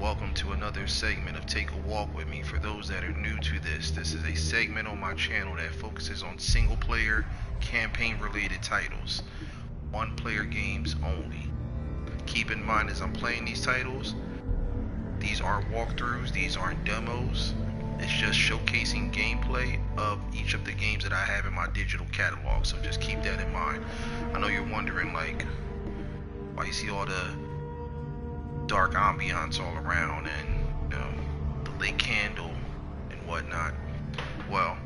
welcome to another segment of Take a Walk with Me. For those that are new to this is a segment on my channel that focuses on single player, campaign related titles, one player games only. Keep in mind as I'm playing these titles, these aren't walkthroughs, these aren't demos. It's just showcasing gameplay of each of the games that I have in my digital catalog, so just keep that in mind. I know you're wondering, like, why you see all the dark ambiance all around and, you know, the lit candle and whatnot. Well,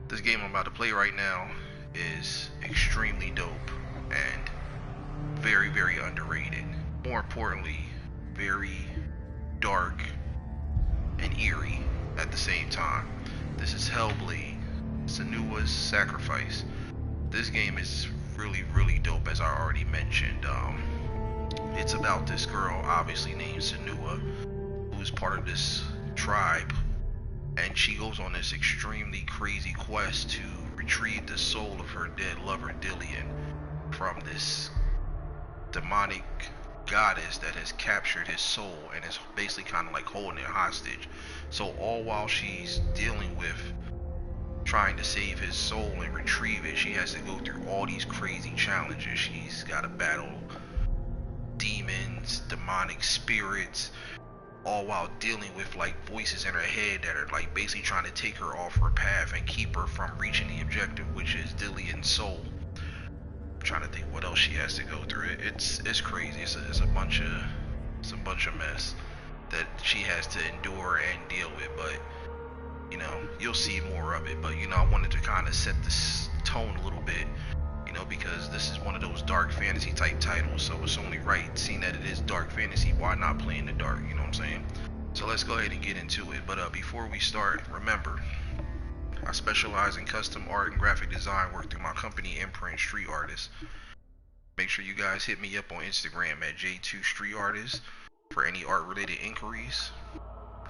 this game I'm about to play right now is extremely dope and very, very underrated. More importantly, very dark and eerie at the same time. This is Hellblade, Senua's Sacrifice. This game is really, really dope, as I already mentioned. It's about this girl, obviously named Senua, who is part of this tribe, and she goes on this extremely crazy quest to retrieve the soul of her dead lover Dillian from this demonic goddess that has captured his soul and is basically kind of like holding it hostage. So all while she's dealing with trying to save his soul and retrieve it, she has to go through all these crazy challenges. She's got to battle demons, demonic spirits, all while dealing with like voices in her head that are like basically trying to take her off her path and keep her from reaching the objective, which is Dillian's soul. I'm trying to think what else she has to go through. It's crazy. It's a bunch of mess that she has to endure and deal with, but you know, you'll see more of it. But you know, I wanted to kind of set this tone a little bit, you know, because this is one of those dark fantasy type titles, so it's only right, seeing that it is dark fantasy, why not play in the dark, you know what I'm saying? So let's go ahead and get into it. But before we start, remember, I specialize in custom art and graphic design work through my company, Imprint Street Artists. Make sure you guys hit me up on Instagram at J2 Street Artists for any art related inquiries,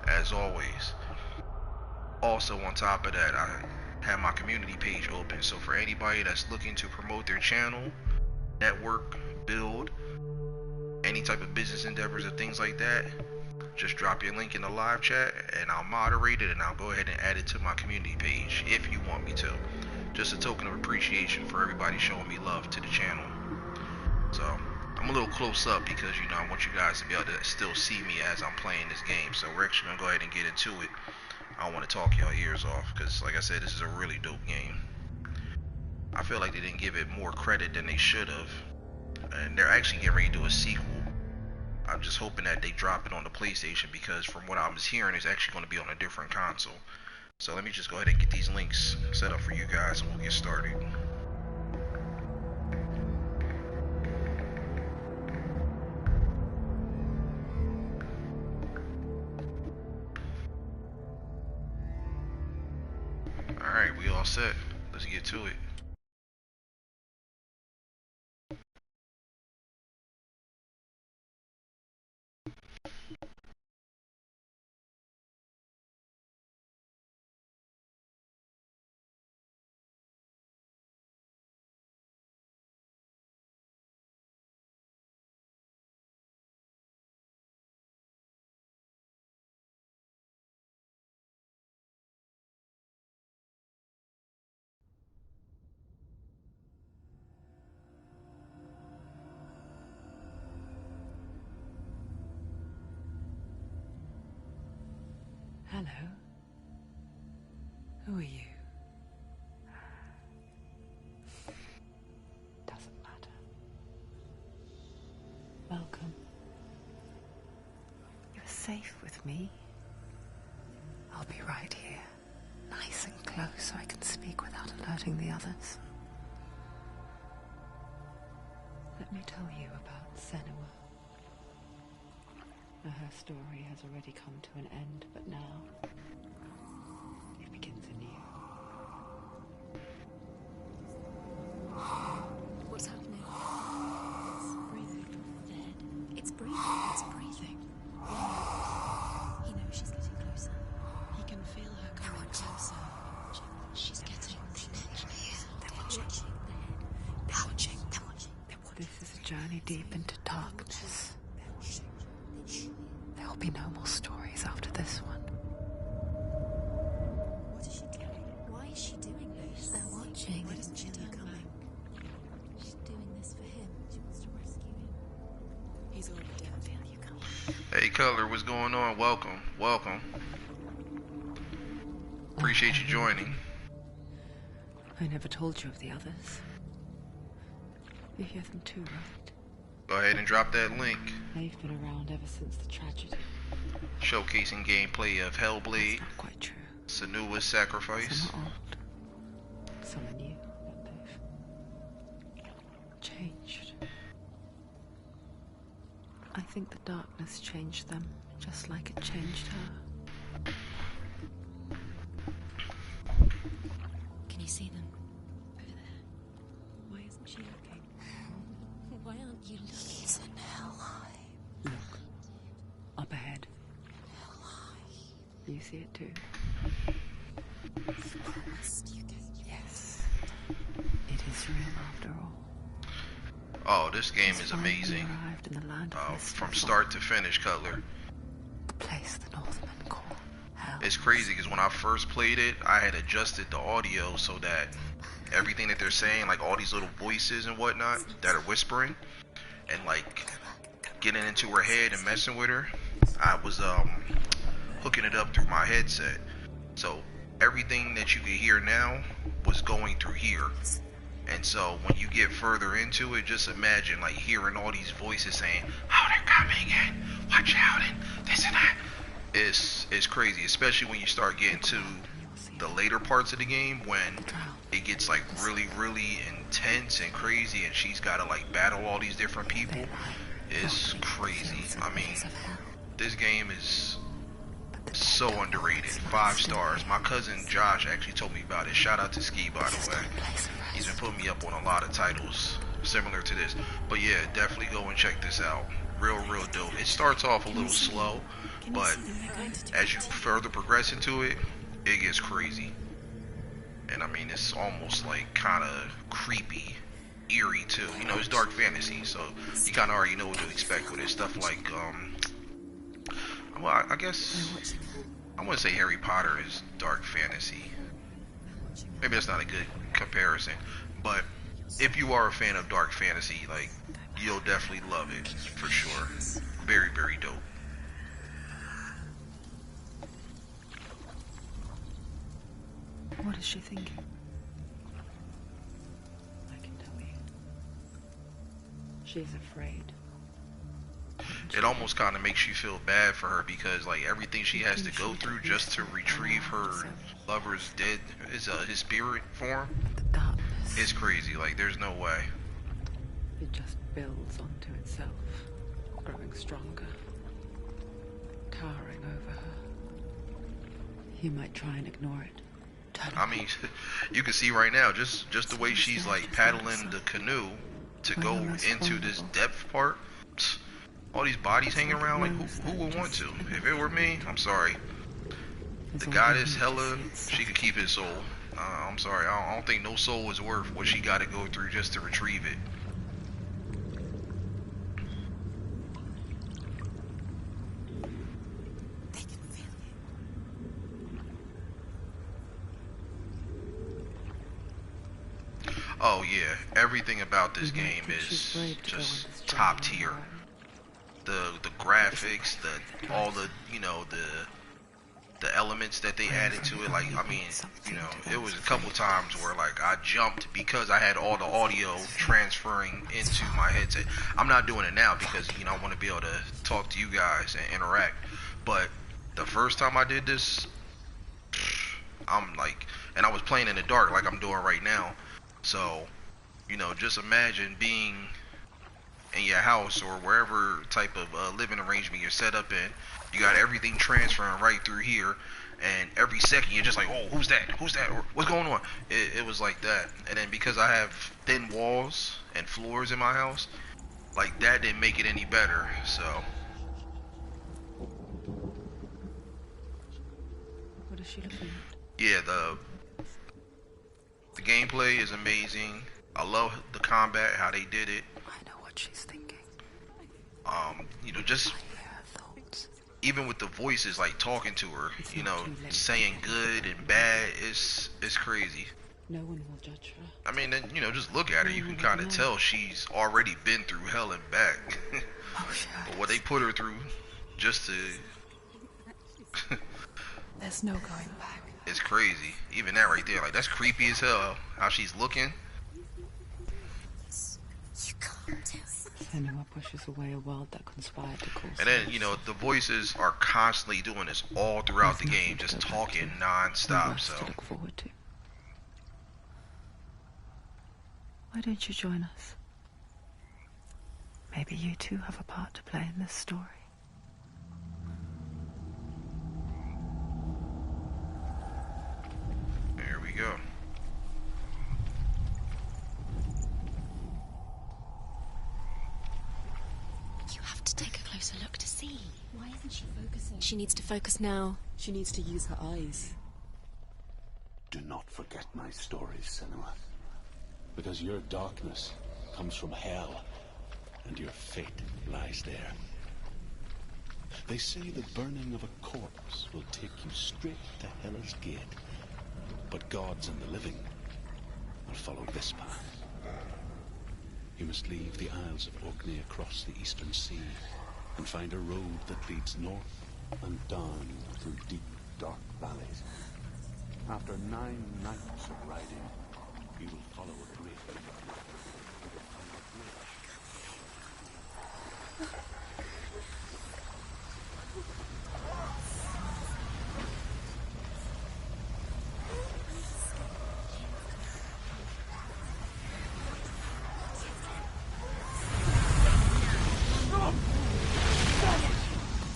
as always. Also, on top of that, I have my community page open, so for anybody that's looking to promote their channel, network, build, any type of business endeavors or things like that, just drop your link in the live chat and I'll moderate it and I'll go ahead and add it to my community page if you want me to. Just a token of appreciation for everybody showing me love to the channel. So I'm a little close up because, you know, I want you guys to be able to still see me as I'm playing this game. So we're actually gonna go ahead and get into it. I don't want to talk y'all ears off because, like I said, this is a really dope game. I feel like they didn't give it more credit than they should have, and they're actually getting ready to do a sequel. I'm just hoping that they drop it on the PlayStation, because from what I was hearing, it's actually going to be on a different console. So let me just go ahead and get these links set up for you guys and we'll get started. Alright, we all set. Let's get to it. Hello. Who are you? Doesn't matter. Welcome. You're safe with me. I'll be right here, nice and close so I can speak without alerting the others. Let me tell you about Senua. Her story has already come to an end, but now it begins anew. What's happening? It's breathing. Dead. It's breathing. It's breathing. He knows she's getting closer. He can feel her coming closer. She's getting closer. They're watching. They're watching. They're watching. This is a journey deep into darkness. They're will be no more stories after this one. What is she doing? Why is she doing this? They're watching. Why doesn't she turn back? She's doing this for him. She wants to rescue him. He's already dead. Feel you coming. Hey, Color, what's going on? Welcome, welcome. Appreciate you joining. I never told you of the others. You hear them too, right? Go ahead and drop that link. They've been around ever since the tragedy. Showcasing gameplay of Hellblade, That's not quite true. Senua's Sacrifice. Some are old. Some are new, but they've changed. I think the darkness changed them, just like it changed her. Can you see them? Over there. Why isn't she looking? Why aren't you looking? He's in Hellheim. Look. Up ahead. Hellheim. You see it too? Promised you get Yes. It is real after all. Oh, this game is Finally amazing. arrived in the land of mist From and start fog, to finish, Cutler. the place the Northmen call Hell. It's crazy because when I first played it, I had adjusted the audio so that everything that they're saying, like all these little voices and whatnot that are whispering and like getting into her head and messing with her, I was hooking it up through my headset. So everything that you can hear now was going through here. And so when you get further into it, just imagine like hearing all these voices saying, "Oh, they're coming in, watch out," and this and that. It's crazy, especially when you start getting to the later parts of the game when it gets like really intense and crazy, and she's got to like battle all these different people. It's crazy. I mean, this game is so underrated. 5 stars. My cousin Josh actually told me about it. Shout out to Ski, by the way. He's been putting me up on a lot of titles similar to this. But yeah, definitely go and check this out. Real dope. It starts off a little slow, but as you further progress into it, it gets crazy. And I mean, it's almost like kind of creepy, eerie too. You know, it's dark fantasy, so you kind of already know what to expect with it. Stuff like, well, I guess I wouldn't say Harry Potter is dark fantasy. Maybe that's not a good comparison, but if you are a fan of dark fantasy, like, you'll definitely love it for sure. Very dope. What is she thinking? I can tell you. She's afraid. It almost kind of makes you feel bad for her because like everything she has to go through just to retrieve her lover's dead his spirit form. The darkness. It's crazy. Like there's no way. It just builds onto itself, growing stronger, towering over her. You might try and ignore it. I mean, you can see right now just the way she's like paddling the canoe to go into this depth part. All these bodies hanging around, like who would want to? If it were me, I'm sorry. The goddess Hella, she could keep his soul. I'm sorry, I don't think no soul is worth what she got to go through just to retrieve it. They can feel you. Oh yeah, everything about this game is just top tier. The graphics, all the the elements that they added to it. Like I mean, you know, it was a couple times where like I jumped because I had all the audio transferring into my headset. I'm not doing it now because you know I want to be able to talk to you guys and interact. But the first time I did this, I'm like, and I was playing in the dark like I'm doing right now. So, you know, just imagine being in your house or wherever type of living arrangement you're set up in. You got everything transferring right through here, and every second you're just like, oh, who's that? Who's that? Or, what's going on? It was like that. And then because I have thin walls and floors in my house, like that didn't make it any better. So. What is she looking at? Yeah, the gameplay is amazing. I love the combat, how they did it. I know what she's thinking. You know, just I hear her thoughts. even with the voices like talking to her, It's you not know, too late. saying good and bad, it's crazy. No one will judge her. I mean, then, you know, just look at her. No You one can will kind of know. tell she's already been through hell and back. Oh, sure. But what they put her through just to... There's no going back. It's crazy. Even that right there, like, that's creepy as hell. How she's looking. You can't do it. Senua pushes away a world that conspired to cause And then, you know, the voices are constantly doing this all throughout the game, just talking non-stop, so... to look forward to. Why don't you join us? Maybe you too have a part to play in this story. There we go. You have to take a closer look to see. Why isn't she focusing? She needs to focus now. She needs to use her eyes. Do not forget my stories, Senua. Because your darkness comes from hell, and your fate lies there. They say the burning of a corpse will take you straight to Hell's Gate. But gods and the living will follow this path. You must leave the Isles of Orkney across the eastern sea and find a road that leads north and down through deep, dark valleys. After 9 nights of riding, you will follow a great river.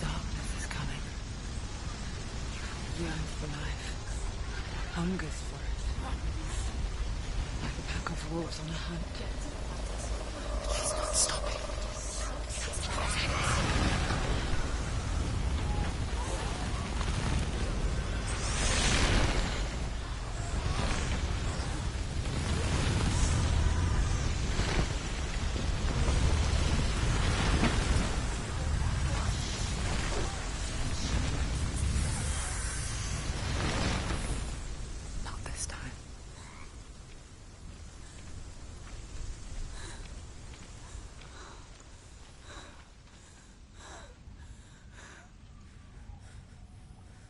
Darkness is coming. Yearns for life. Hungers for it. Like a pack of wolves on a hunt. But she's not stopping. Not this time.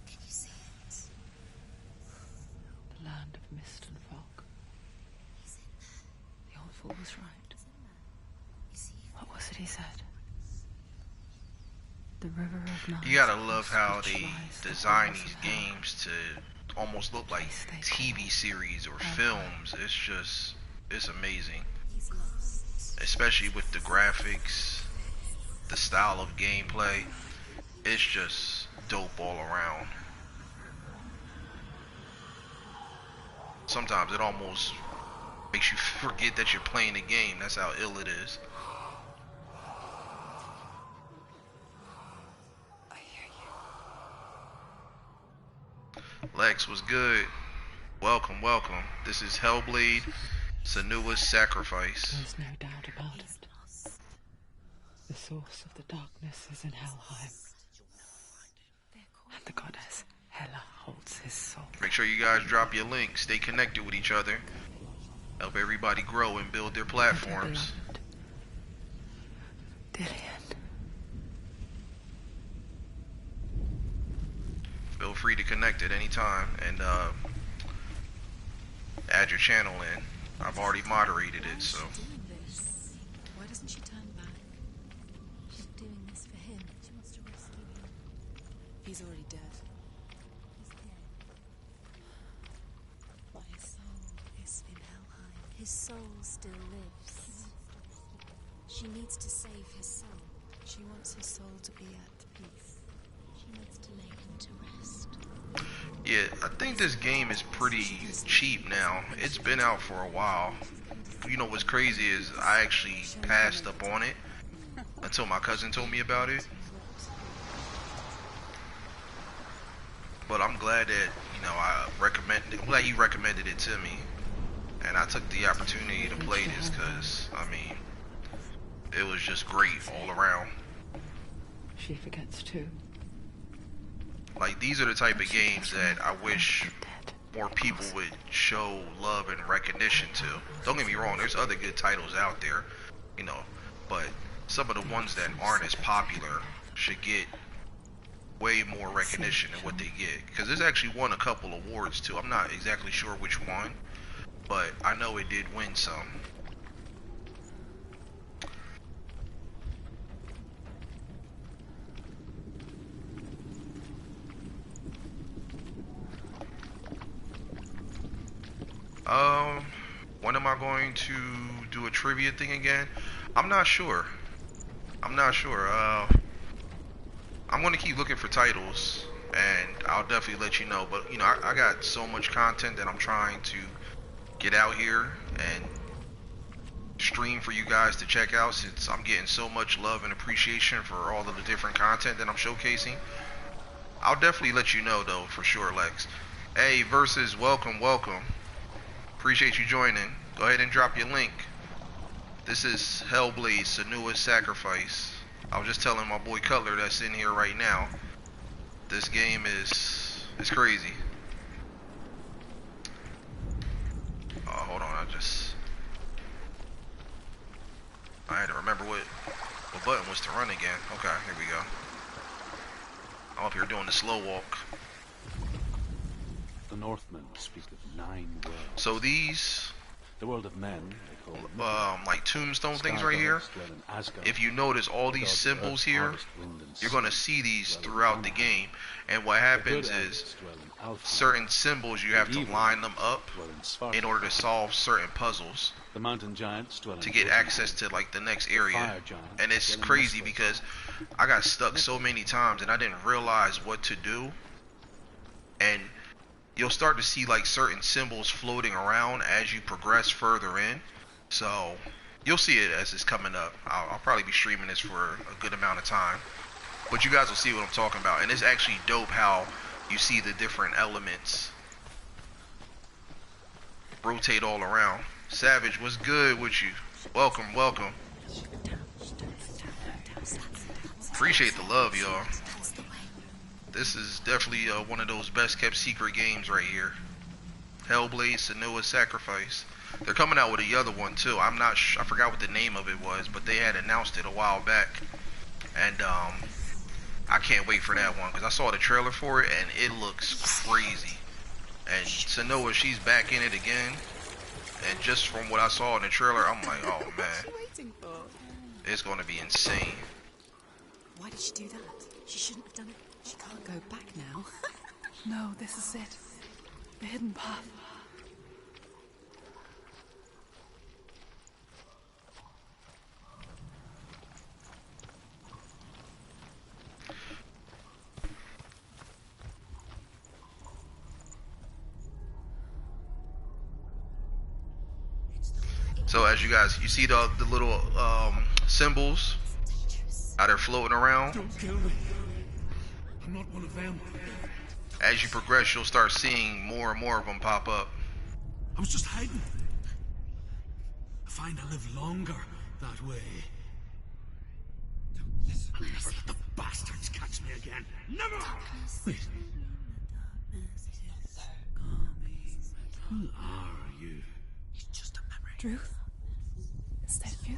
Can you see it? The land of mist and fog. He's in there. The old fool was right. You see? What was it he said? The river of night. You gotta love how they design these games to almost look like TV series or films. It's just, it's amazing. He's lost. Especially with the graphics, the style of gameplay. It's just dope all around. Sometimes it almost makes you forget that you're playing the game. That's how ill it is. I hear you. Lex was good. Welcome, welcome. This is Hellblade, Senua's Sacrifice. There's no doubt about it. The source of the darkness is in Helheim. And the goddess Hela holds his soul. Make sure you guys drop your links. Stay connected with each other. Help everybody grow and build their platforms. Dillian. Feel free to connect at any time and add your channel in. I've already moderated it, so. Doing this. Why doesn't she turn back? She's doing this for him. She wants to rescue him. He's already dead. He's dead. But his soul is in Helheim. His soul still lives. She needs to save his soul. She wants his soul to be at peace. She needs to lay him to rest. Yeah, I think this game is pretty cheap now. It's been out for a while. You know what's crazy is I actually passed up on it until my cousin told me about it. But I'm glad that, you know, I'm glad he recommended it to me. And I took the opportunity to play this because, I mean, it was just great all around. She forgets too. Like, these are the type of games that I wish more people would show love and recognition to. Don't get me wrong, there's other good titles out there, you know, but some of the ones that aren't as popular should get way more recognition than what they get. Because this actually won a couple awards too. I'm not exactly sure which one, but I know it did win some. When am I going to do a trivia thing again? I'm not sure. I'm gonna keep looking for titles, and I'll definitely let you know. But you know, I got so much content that I'm trying to get out here and stream for you guys to check out, since I'm getting so much love and appreciation for all of the different content that I'm showcasing. I'll definitely let you know though, for sure, Lex. Hey, Versus, welcome. Appreciate you joining. Go ahead and drop your link. This is Hellblade, Senua's Sacrifice. I was just telling my boy Cutler that's in here right now. This game is crazy. Hold on, I had to remember what button was to run again. Okay, here we go. I'm up here doing the slow walk. The Northmen speak of 9 worlds. So these, the world of men, they call it like tombstone things right here. If you notice all these symbols here, you're gonna see these throughout the game. And what happens is, certain symbols, you have to line them up in order to solve certain puzzles. The mountain giants to get access to like the next area. And it's crazy because I got stuck so many times and I didn't realize what to do. And you'll start to see like certain symbols floating around as you progress further in. So you'll see it as it's coming up. I'll probably be streaming this for a good amount of time, but you guys will see what I'm talking about. And it's actually dope how you see the different elements rotate all around. Savage, what's good with you? Welcome. Appreciate the love, y'all. This is definitely one of those best kept secret games right here. Hellblade, Senua's Sacrifice. They're coming out with the other one too. I forgot what the name of it was, but they had announced it a while back. And I can't wait for that one because I saw the trailer for it and it looks crazy. And Senua, she's back in it again. And just from what I saw in the trailer, I'm like, oh man, it's gonna be insane. Why did she do that? She shouldn't have done it. She can't go back now. No, this is it. The hidden path. So as you see the little symbols how they're floating around. Don't kill me. I'm not one of them. As you progress, you'll start seeing more and more of them pop up. I was just hiding. I find I live longer that way. I'll never let the bastards catch me again. Never! Wait. Who are you? It's just a memory. Truth? Is that you?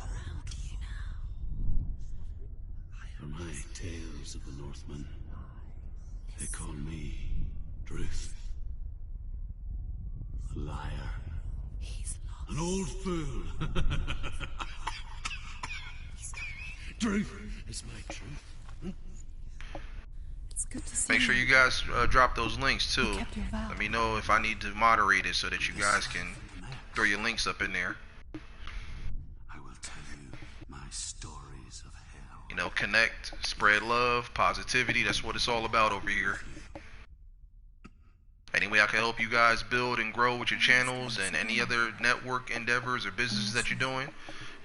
From my tales of the Northmen, they call me Druth. A liar. He's lost. An old fool. Druth is my truth. It's good to see Make sure you guys drop those links too. kept your vow. Let me know if I need to moderate it so that you guys can throw your links up in there. I will tell you my stories of hell. You know, connect, spread love, positivity. That's what it's all about over here. Any way I can help you guys build and grow with your channels and any other network endeavors or businesses that you're doing,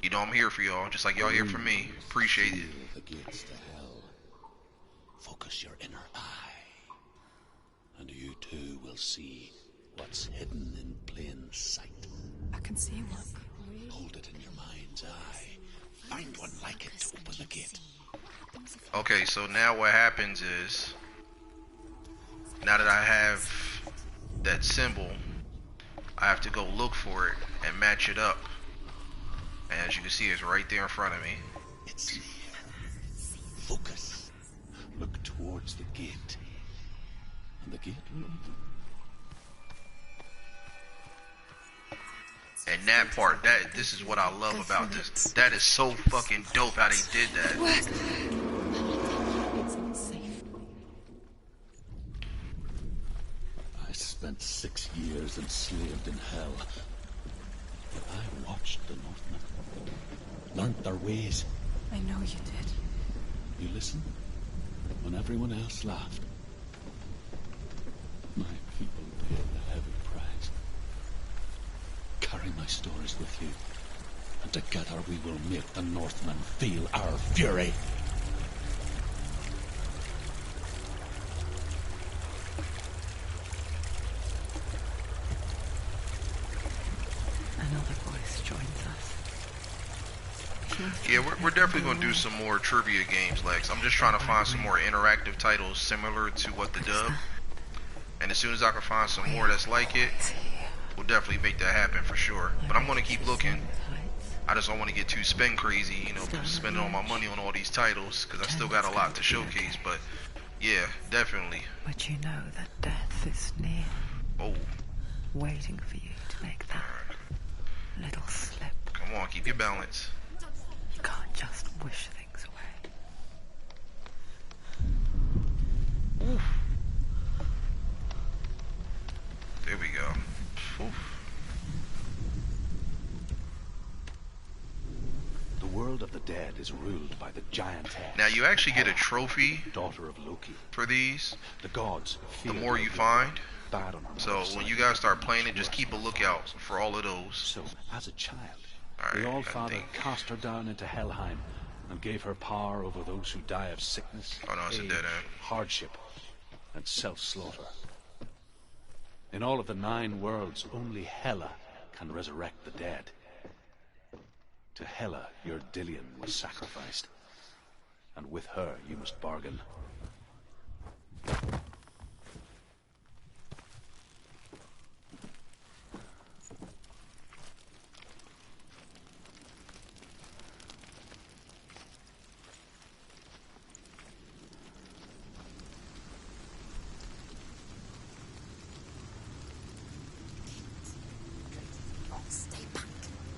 you know I'm here for y'all, just like y'all here for me. Appreciate it. The gates to hell. Focus your inner eye, and you too will see what's hidden in plain sight. I can see one. Hold it in your mind's eye. Find one like it to open the gate. Okay, so now what happens is now that I have that symbol, I have to go look for it and match it up. And as you can see, it's right there in front of me. It's here. Focus. Look towards the gate. And the gate will open. And that part, this is what I love about this. That is so fucking dope how they did that. It's not safe. I spent 6 years enslaved in hell. But I watched the Northmen. Learned their ways. I know you did. You listened when everyone else laughed. My people paid a heavy price. Carry my stories with you, and together we will make the Northmen feel our fury. Another voice joins us. Yeah, we're definitely going to do some more trivia games, Lex. I'm just trying to find some more interactive titles similar to what the dub. And as soon as I can find some more that's like it, we'll definitely make that happen for sure. But I'm going to keep looking. I just don't want to get too spend crazy, you know, spending all my money on all these titles, because I still got a lot to showcase. But yeah, definitely. But you know that death is near. Oh. Waiting for you to make that little slip. Come on, keep your balance. You can't just wish things away. Oof. There we go. Oof. The world of the dead is ruled by the giantess. Now you actually get a trophy, daughter of Loki, for these. The gods. The more you find. Bad on So when you guys start playing it, just keep a lookout for all of those. So as a child, All the right, All-Father cast her down into Helheim and gave her power over those who die of sickness, Oh, no, it's a age, dead end. hardship, and self-slaughter. In all of the 9 worlds, only Hela can resurrect the dead. To Hela, your Dillion was sacrificed, and with her you must bargain. Stay back.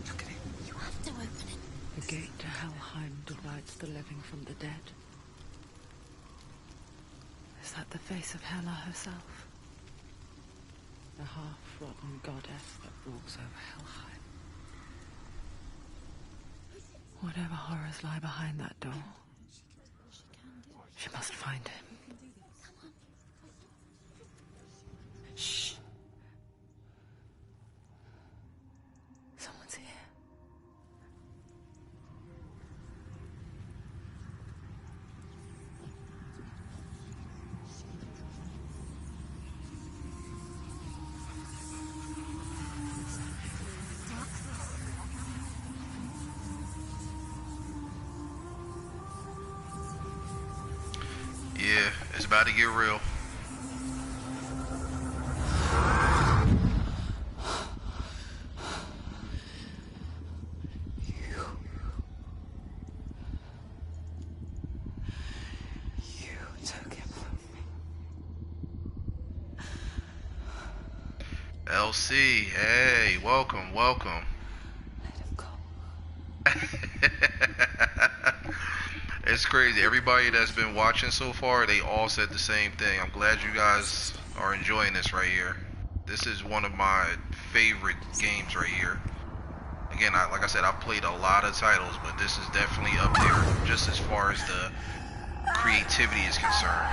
Look at it. You have to open it. The gate to Helheim divides the living from the dead. Is that the face of Hela herself? The half-rotten goddess that walks over Helheim. Whatever horrors lie behind that door, she must find him. Shh. Someone's here. Yeah, it's about to get real. You took him from me. LC, hey, welcome, welcome. Let him go. It's crazy. Everybody that's been watching so far, they all said the same thing. I'm glad you guys are enjoying this right here. This is one of my favorite games right here. Again, like I said, I've played a lot of titles, but this is definitely up there just as far as the creativity is concerned.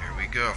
Here we go.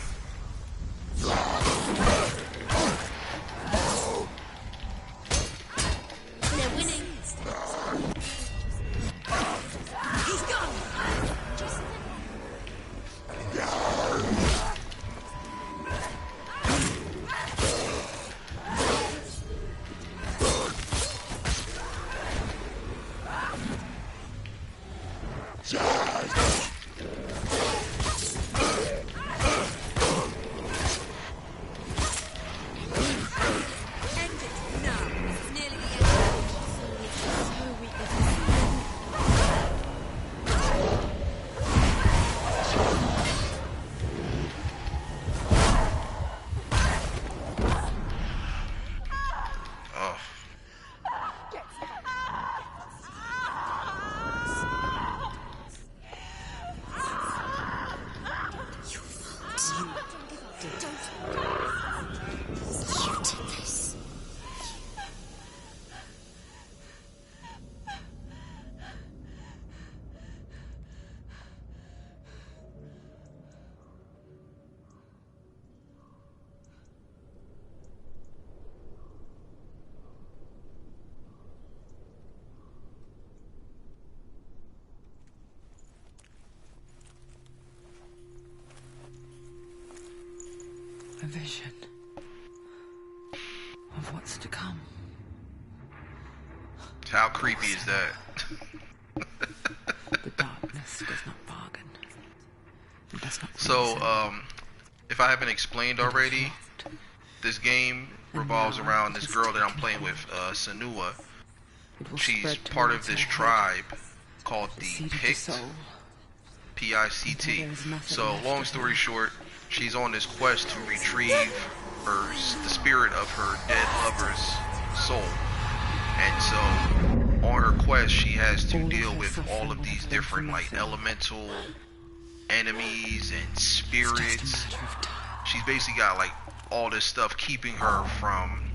A vision of what's to come. How creepy is that? The darkness does not bargain. It does not So, reason. if I haven't explained It is already, locked. this game And revolves now around it this has girl that I'm taken playing with, hold. Senua. It will She's spread part of towards this her head, tribe called the the seed of the Pict, soul. P-I-C-T. Until there is nothing So, left long of story her. short, she's on this quest to retrieve the spirit of her dead lover's soul. And so, on her quest, she has to All of deal her with suffering all of will these have been for different, like, nothing. elemental enemies and It's just a spirits. matter of time. She's basically got, like, all this stuff keeping her from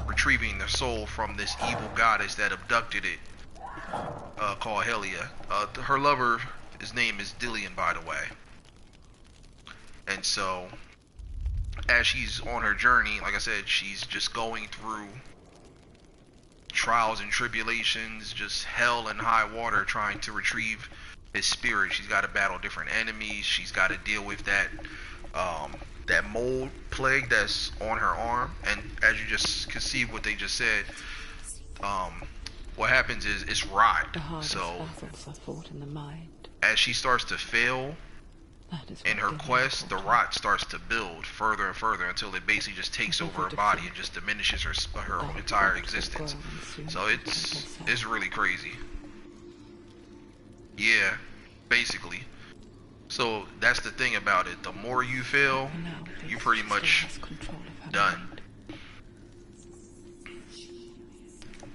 retrieving the soul from this evil goddess that abducted it, called Helia. Her lover, his name is Dillian, by the way. And so, as she's on her journey, like I said, she's just going through trials and tribulations, just hell and high water, trying to retrieve his spirit. She's got to battle different enemies. She's got to deal with that mold plague that's on her arm. And as you just can see what they just said, what happens is it's rot. The hardest So battles are fought in the mind. as she starts to fail That is in what her Dillian quest, the taught her. rot starts to build further and further until it basically just takes over her body and just diminishes her Dark entire rot will existence. grow and soon So take it's control. really crazy. Yeah, basically. So that's the thing about it. The more you fail, For now, you Dillian pretty still much has control of her done. mind.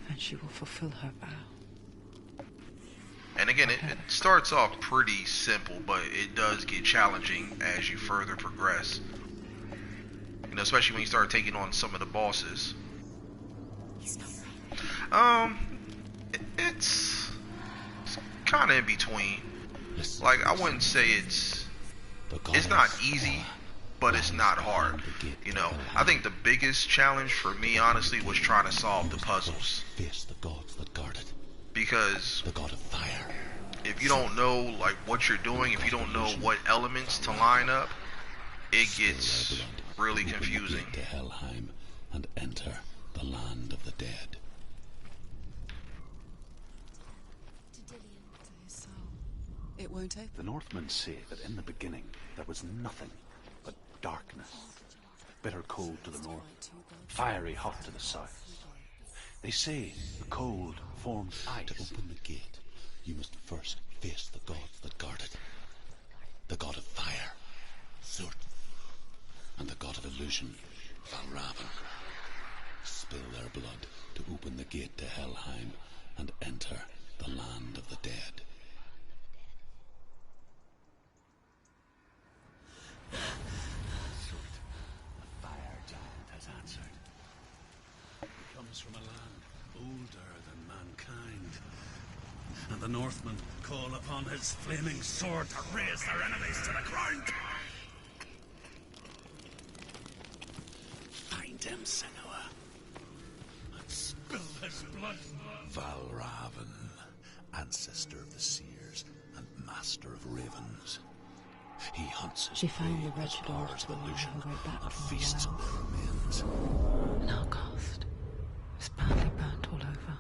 And she will fulfill her vow. And again, it starts off pretty simple, but it does get challenging as you further progress. You know, especially when you start taking on some of the bosses. It's kind of in between. Listen, Like, I wouldn't say it's not easy, but it's not hard. You know, I think the biggest challenge for me, honestly, was trying to solve the puzzles. Face the gods that guard it. Because The god of fire. if you don't know, like, what you're doing, if you don't know what elements to line up, it gets really Open the confusing. gate to Helheim and enter the land of the dead. To Dillian. To his soul. It won't open. The Northmen say that in the beginning there was nothing but darkness. Bitter cold to the north, fiery hot to the south. They say the cold forms ice. To open the gate, you must first face the gods that guard it. The god of fire, Surt, and the god of illusion, Valravan. Spill their blood to open the gate to Helheim and enter the land of the dead. Surt, the fire giant, has answered. He comes from a land older than mankind. And the Northmen call upon his flaming sword to raise their enemies to the ground. Find him, Senua, and spill his blood. Valravan, ancestor of the seers and master of ravens. He hunts his She found prey the with wretched powers of old illusion her way back and from the feasts on wilds. their remains. An outcast. Was badly burnt all over.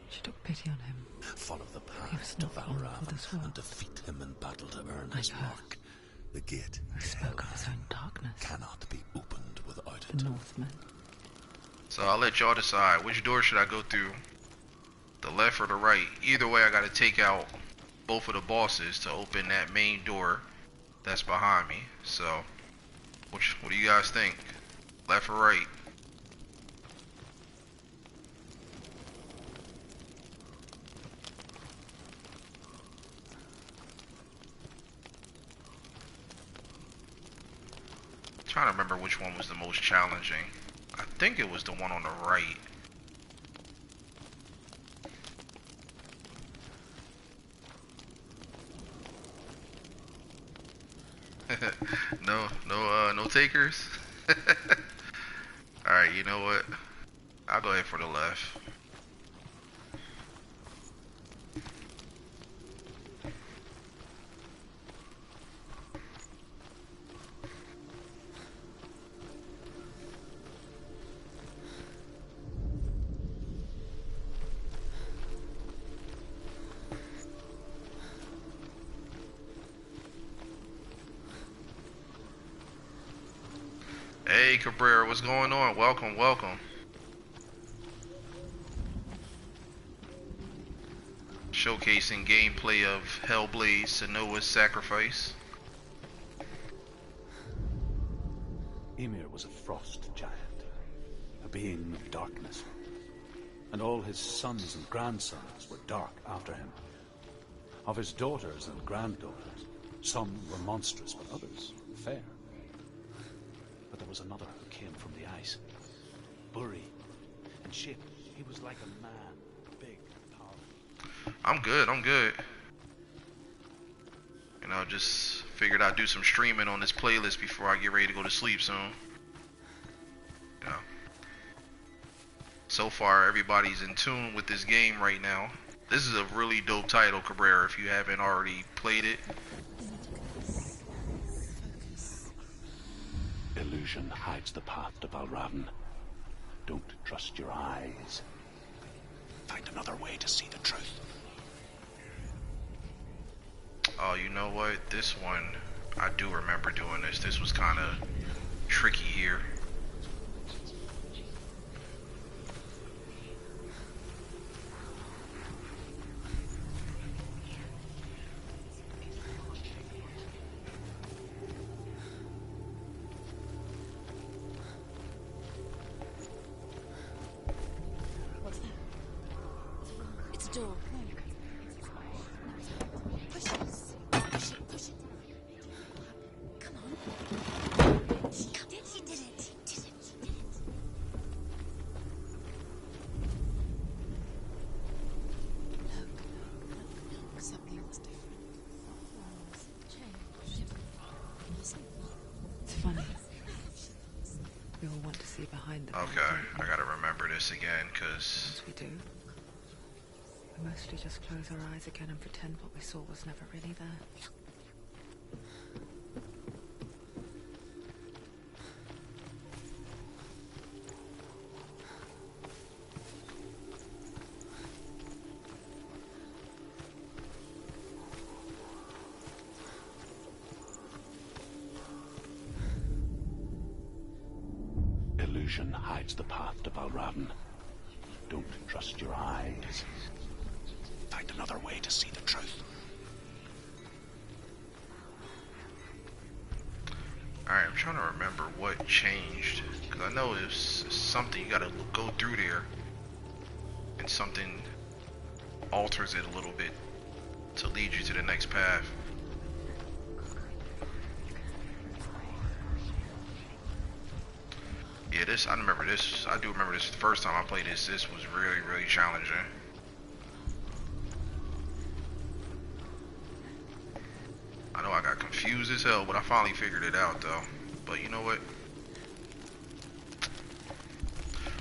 She took pity on him. Follow the He was path to not long for this Valravan world. and defeat him in battle to earn Like his her. mark. The gate Who to spoke of his Helheim own darkness. cannot be opened without The it. Northmen. So I'll let y'all decide which door should I go through, the left or the right. Either way, I got to take out both of the bosses to open that main door that's behind me. So, what do you guys think? Left or right? Trying to remember which one was the most challenging. I think it was the one on the right. No takers. All right, you know what? I'll go ahead for the left. Hey Cabrera, what's going on? Welcome, welcome. Showcasing gameplay of Hellblade, Senua's Sacrifice. Ymir was a frost giant, a being of darkness, and all his sons and grandsons were dark after him. Of his daughters and granddaughters, some were monstrous, but others fair. But there was another who came from the ice. Buri. In shape, he was like a man, big and powerful. I'm good, I'm good. You know, just figured I'd do some streaming on this playlist before I get ready to go to sleep soon. You know. So far, everybody's in tune with this game right now. This is a really dope title, Cabrera, if you haven't already played it. Illusion hides the path to Valravn. Don't trust your eyes. Find another way to see the truth. Oh, you know what? This one, I do remember doing this. This was kind of tricky here. What's that? It's a door. Push it. Push it. Push it. Come on. She did it. She did it. She did it. She did it. Look. Something's different. Change. It's funny. We all want to see behind the Okay, I gotta remember this again, cause Yes, we do. We mostly just close our eyes again and pretend what we saw was never really there. Illusion hides the path to Valravn. Don't trust your eyes. Find another way to see the truth. alright, I'm trying to remember what changed. Cause I know it's something you gotta go through there. And something alters it a little bit to lead you to the next path. Yeah, I remember this. I do remember this the first time I played this. This was really, really challenging. I know I got confused as hell, but I finally figured it out though. But you know what?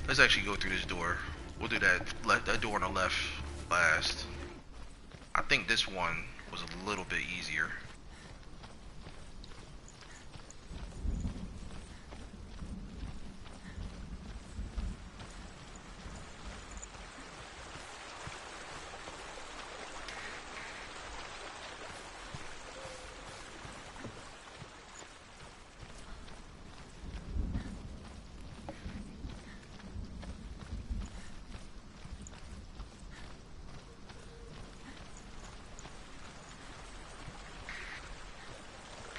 Let's actually go through this door. We'll do that door on the left last. I think this one was a little bit easier.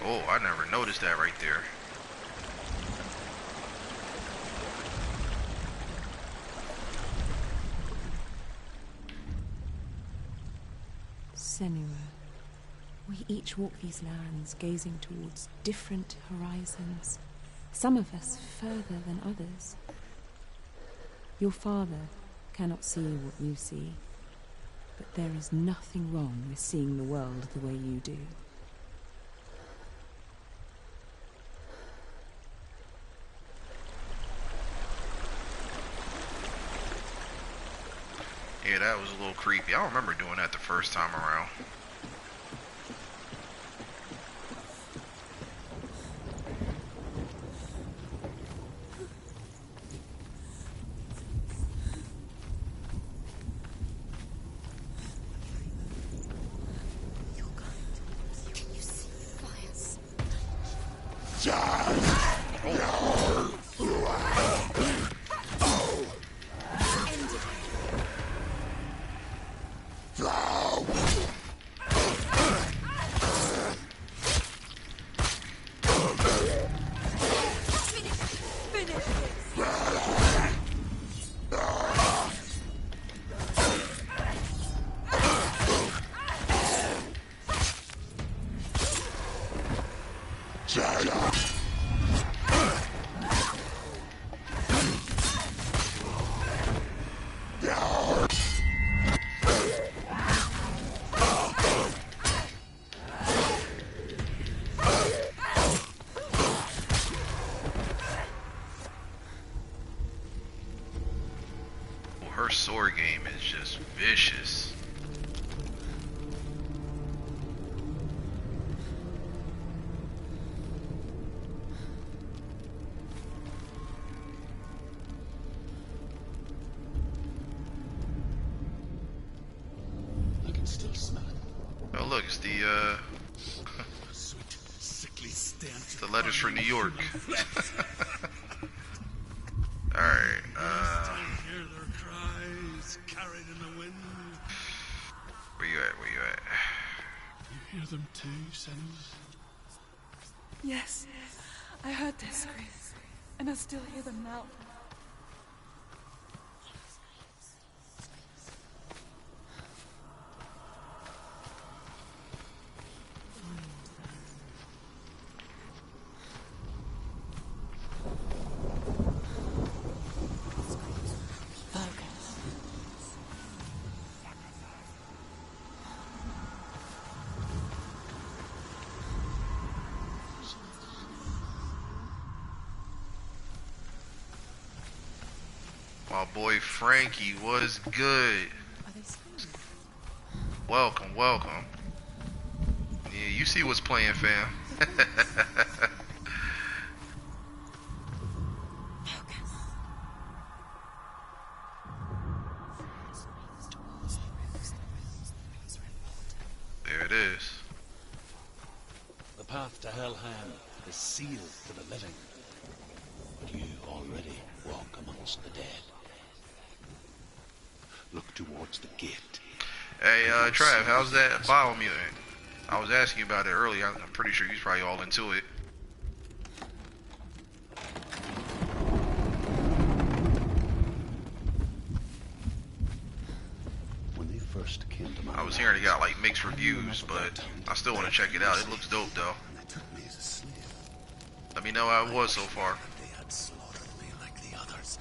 Oh, I never noticed that right there. Senua. We each walk these lands, gazing towards different horizons. Some of us further than others. Your father cannot see what you see, but there is nothing wrong with seeing the world the way you do. Yeah, that was a little creepy. I don't remember doing that the first time around. You're going towards you. Can you see fires? Her sword game is just vicious. I can still smell it. Oh look, it's the Sweet, sickly stench. the letters for New York. Alright, Hear their cries carried in the wind. where you at? Where you at? You hear them too, Senu? Yes, I heard their screams, and I still hear them now. My boy Frankie was good. Are they screaming? Welcome, welcome. Yeah, you see what's playing, fam. There it is. The path to Helheim is sealed to the living. But you already walk amongst the dead. Look towards the gate. Hey, Trav, how's that biomutant? I was asking you about it earlier. I'm pretty sure he's probably all into it. When they first came to my I was hearing it got like mixed reviews, but I still want to check it out. It looks dope though. They took me as a slave. Let me know how it was so far. They had slaughtered me like the others.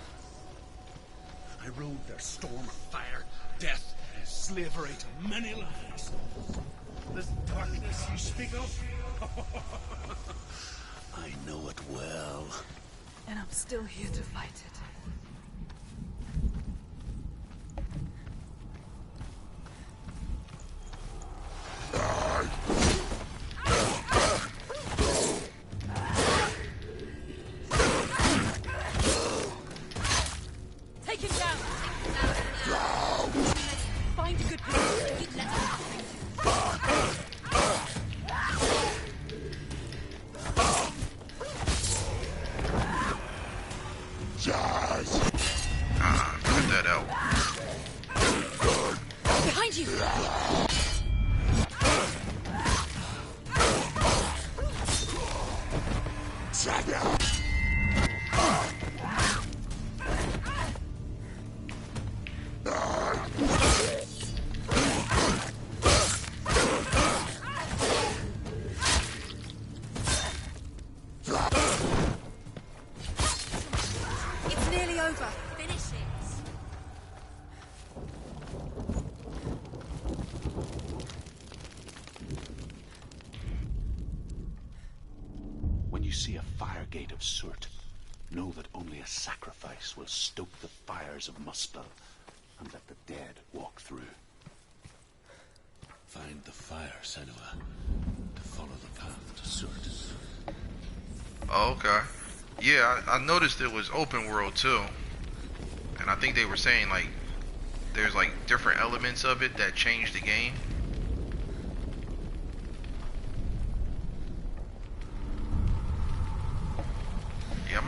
I rode their storm of fire, death, and slavery to many lands. This darkness you speak of? I know it well. And I'm still here to fight it. Take him down! Find a good position. Let him Cut that out. behind you! It's nearly over. Finish it. When you see a fire gate of Surt, know that only a sacrifice will stoke the fires of Muspel and let the dead walk through. Find the fire, Senua, to follow the path to Surt. Oh, okay. Yeah, I noticed it was open world too. And I think they were saying like there's like different elements of it that change the game.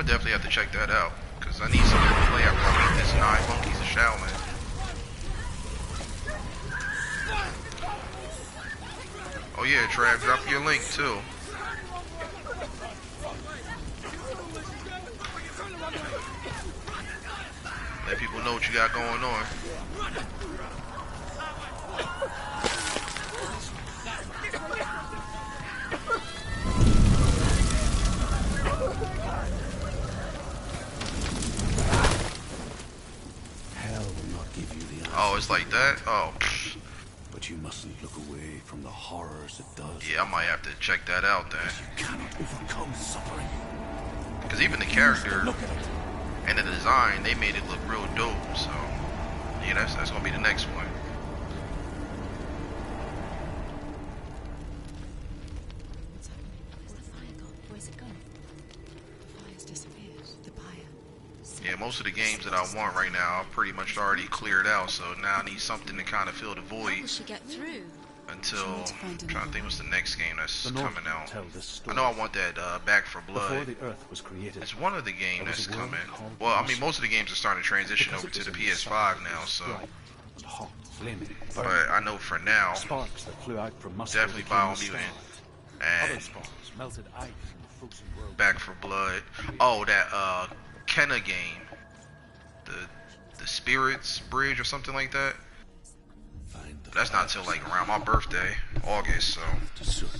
definitely have to check that out because I need something to play after I beat this 9 monkeys of Shaolin. Oh yeah, Trav, drop your link too. Let people know what you got going on. Hell will not give you the answer. Oh, it's like that? Oh. But you mustn't look away from the horrors it does. Yeah, I might have to check that out then. You cannot overcome suffering. Because even the character Look at it. and the design, they made it look real dope. So, yeah, that's gonna be the next one. What's happening? Where's the fire gone? Where's it gone? The fire's disappeared. The pyre. Yeah, most of the games that I want right now, I've pretty much already cleared out. So now I need something to kind of fill the How void will she get through? until She'll need to find I'm trying to think what's the next game that's The coming Northmen out. tell this I story. know I want that Back for Before Blood. the Earth was created, It's one of the games there was that's a world coming. called Well, I mean, Russia. most of the games are starting to transition because over it to was the in PS5 sun, now. So, bright, hot, flaming, but burning. I know for now, Sparks that flew out from Moscow definitely became Biomutant stars. Other and sparks melted ice in the frozen world. Back for Blood. Oh, that Kenna game, the Spirits Bridge or something like that. Find the That's not till like around my birthday, August. So. to suit.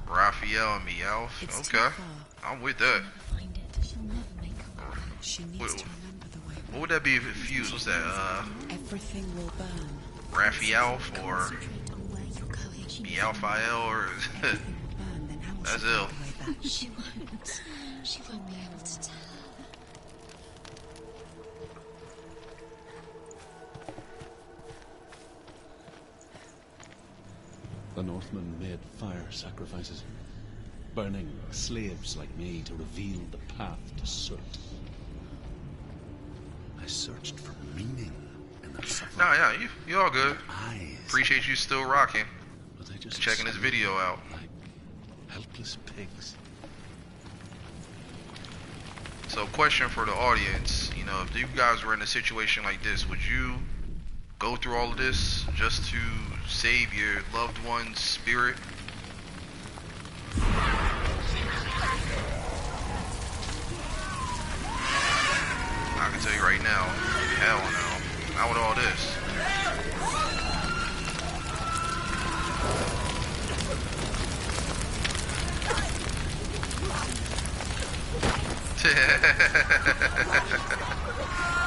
Raphael and Meowth. It's too Okay, far. I'm with that. Never find it. She'll never make up. She needs What- to remember the way. What would that be if it fused? What's that? Everything will burn. Raphael or Concentrate on where you're going. She Meowthael or Everything will burn, then how will That's she find ill. the way back? She won't. She won't be able to tell her. The Northmen made fire sacrifices, burning slaves like me to reveal the path to Surt. I searched for meaning in their suffering. no, yeah, you all good. Eyes, Appreciate you still rocking, but they just checking this video out. like helpless pigs. So, question for the audience: you know, if you guys were in a situation like this, would you go through all of this just to save your loved one's spirit? I can tell you right now, hell no. Not with all this.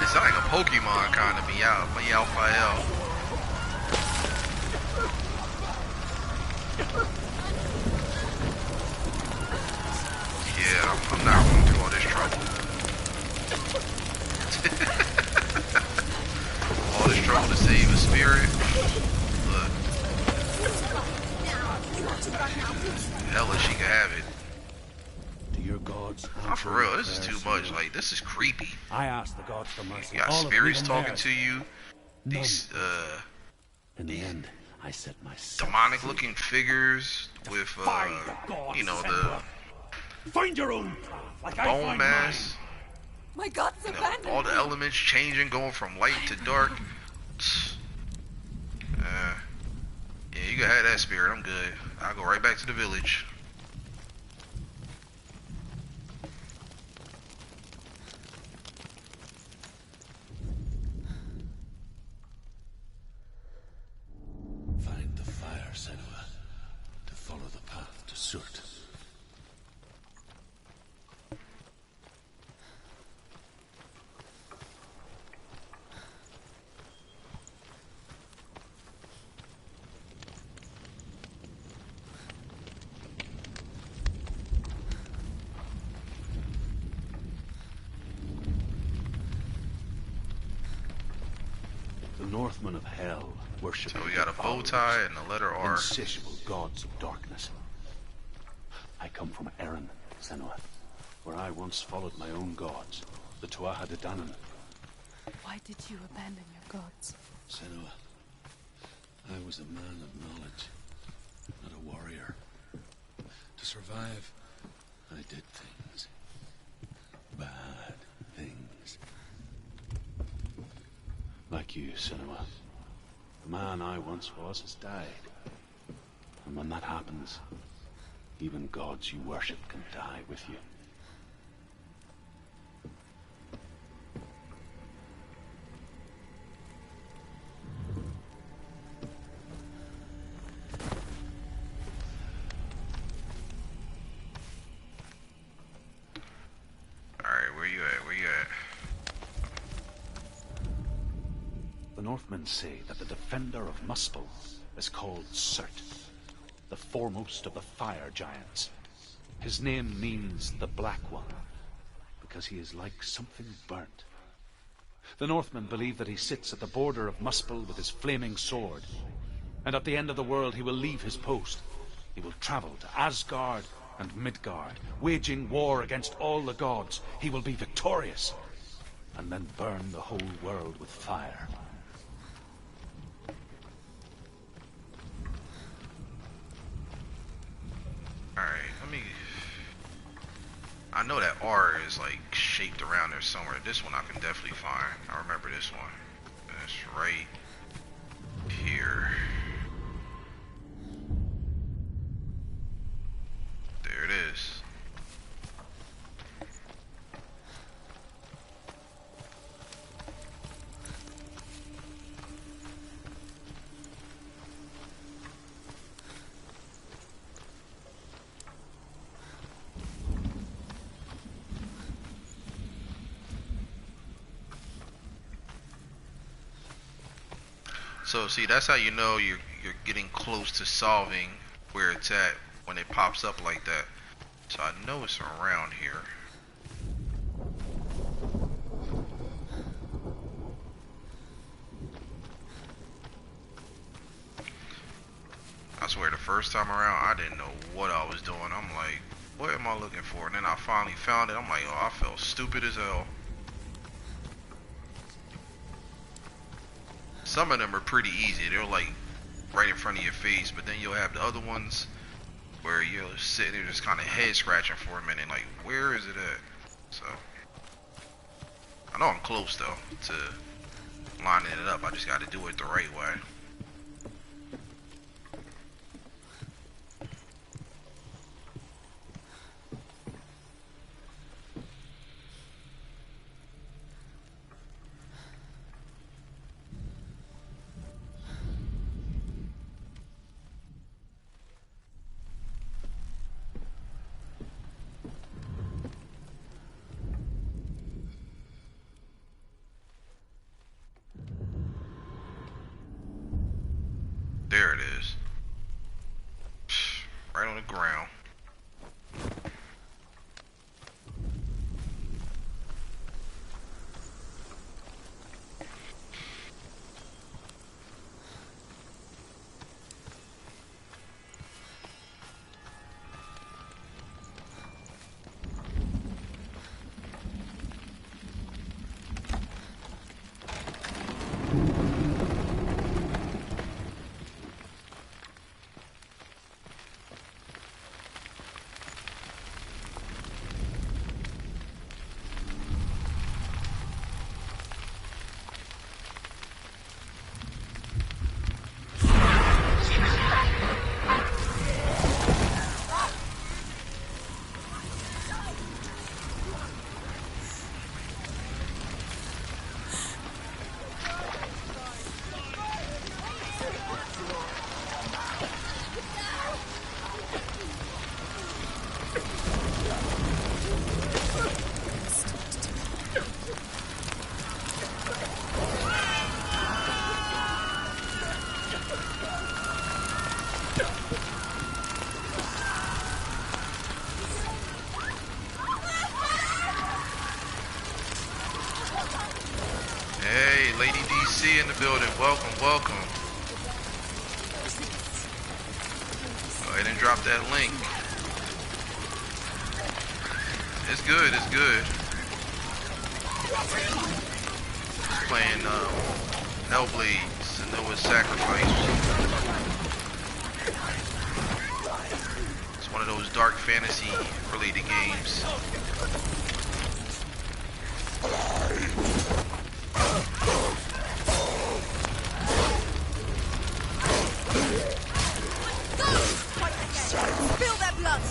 It's like a Pokemon kind of Meowthael. Yeah, I'm not going through all this trouble. All this trouble to save a spirit. Look. Hella, she can have it. To your gods. Oh, for real, this is too much. Like, this is creepy. I asked the gods for mercy. You got all of spirits even talking theirs. to you. These, In the end, I set myself demonic free. looking figures with, Find the gods, you know, the Senua. Find your own path, like I bone find mass. My gods You know, abandoned all the me. elements changing, going from light to dark. Yeah, you can have that spirit. I'm good. I'll go right back to the village. Find the fire, Senua, to follow the path to Surt. The Northmen of Hell worship. So we got a bow tie and a letter R. Insatiable gods of darkness. I come from Erin, Senua, where I once followed my own gods, the Tuatha De Danann. Why did you abandon your gods? Senua, I was a man of knowledge, not a warrior. To survive, I did things. Bad things. Like you, Senua. The man I once was has died. And when that happens, even gods you worship can die with you. Alright, where you at? Where you at? The Northmen say that the defender of Muspel is called Surt, the foremost of the fire giants. His name means the Black One, because he is like something burnt. The Northmen believe that he sits at the border of Muspel with his flaming sword, and at the end of the world he will leave his post. He will travel to Asgard and Midgard, waging war against all the gods. He will be victorious, and then burn the whole world with fire. Alright, let me... I know that R is like shaped around there somewhere. This one I can definitely find. I remember this one. That's right here. There it is. So see, that's how you know you're getting close to solving where it's at when it pops up like that. So I know it's around here. I swear the first time around I didn't know what I was doing. I'm like, what am I looking for? And then I finally found it. I'm like, oh, I felt stupid as hell. Some of them are pretty easy. They're like right in front of your face, but then you'll have the other ones where you're sitting there just kind of head scratching for a minute, like, where is it at? So I know I'm close though to lining it up. I just got to do it the right way. There it is. Right on the ground. Lady DC in the building. Welcome, welcome. Go ahead and drop that link. It's good, it's good. playing Hellblade, Senua's Sacrifice. It's one of those dark fantasy related games. Spill their blood!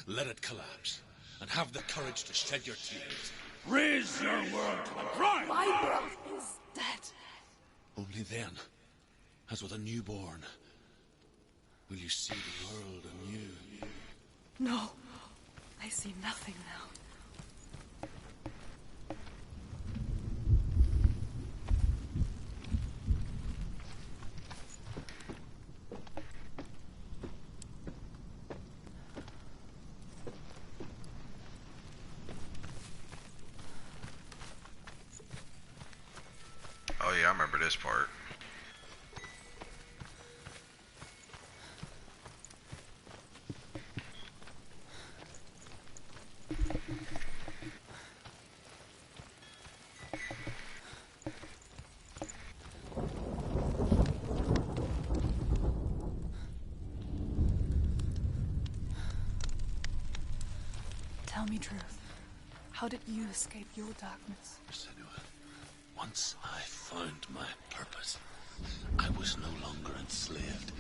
Let it collapse, and have the courage to shed your tears. Raise your world to the ground! My brother is dead. Only then, as with a newborn, will you see the world anew. No, I see nothing now. Oh yeah, I remember this part. Tell me truth. How did you escape your darkness? Senua, once I found my purpose, I was no longer enslaved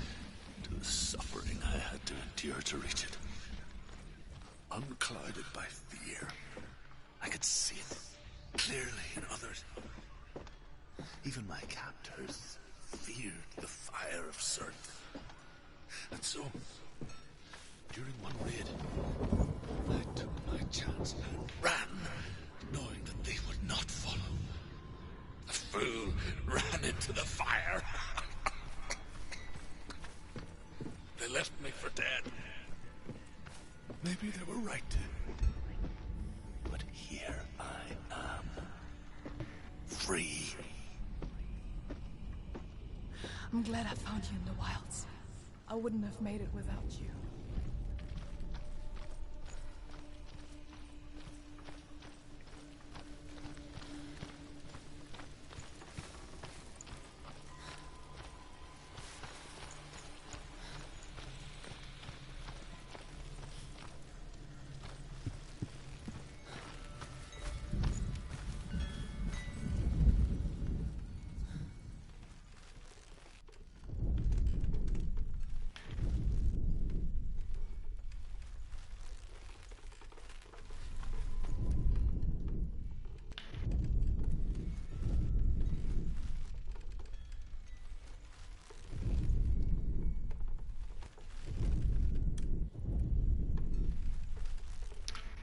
to the suffering I had to endure to reach it. Unclouded by fear, I could see it clearly in others. Even my captors feared the fire of Surth. And so, during one raid, I took my chance and ran, knowing that they would not follow. The fool ran into the fire. They left me for dead. Maybe they were right to. But here I am. Free. I'm glad I found you in the wilds. I wouldn't have made it without you.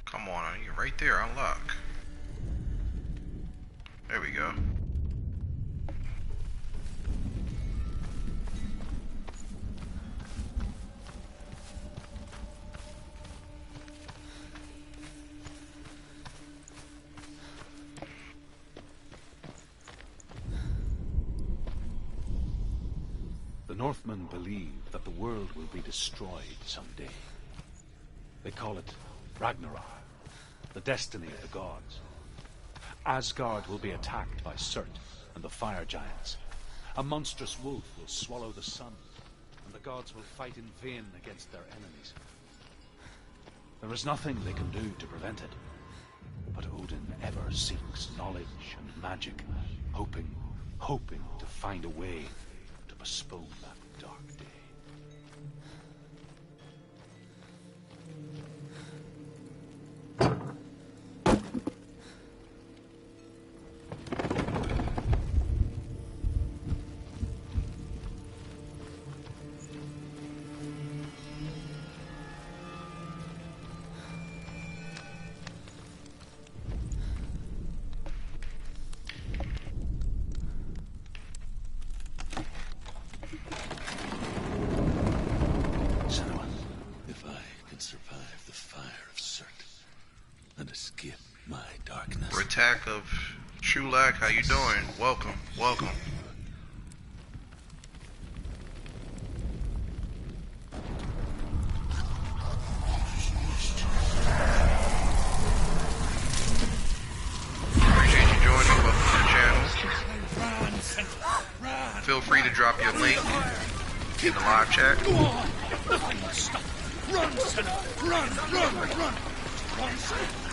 Come on, you're right there, unlock. There we go. The Northmen believe that the world will be destroyed someday. They call it Ragnarok, the destiny of the gods. Asgard will be attacked by Surt and the fire giants. A monstrous wolf will swallow the sun, and the gods will fight in vain against their enemies. There is nothing they can do to prevent it. But Odin ever seeks knowledge and magic, hoping to find a way to postpone that dark day. Attack of Trulak, how you doing? Welcome, welcome. Appreciate you joining. Welcome to the channel. Feel free to drop your link in the live chat. Run, Senu! Run! Run, Senu!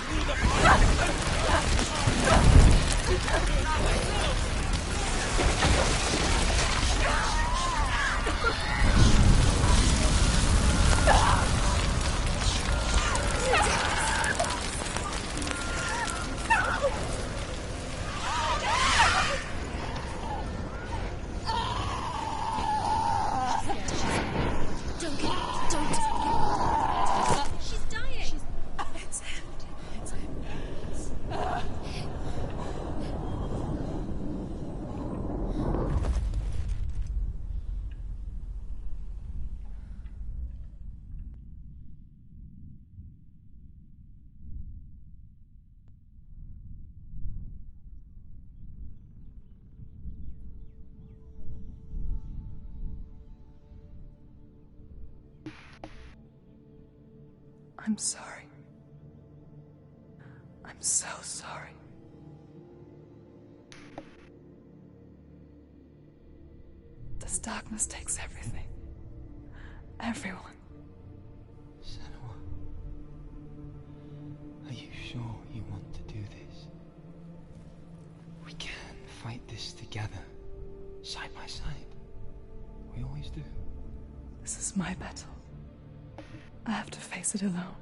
I'm sorry. I'm so sorry. This darkness takes everything. Everyone. Senua, are you sure you want to do this? We can fight this together, side by side. We always do. This is my battle. I have to face it alone,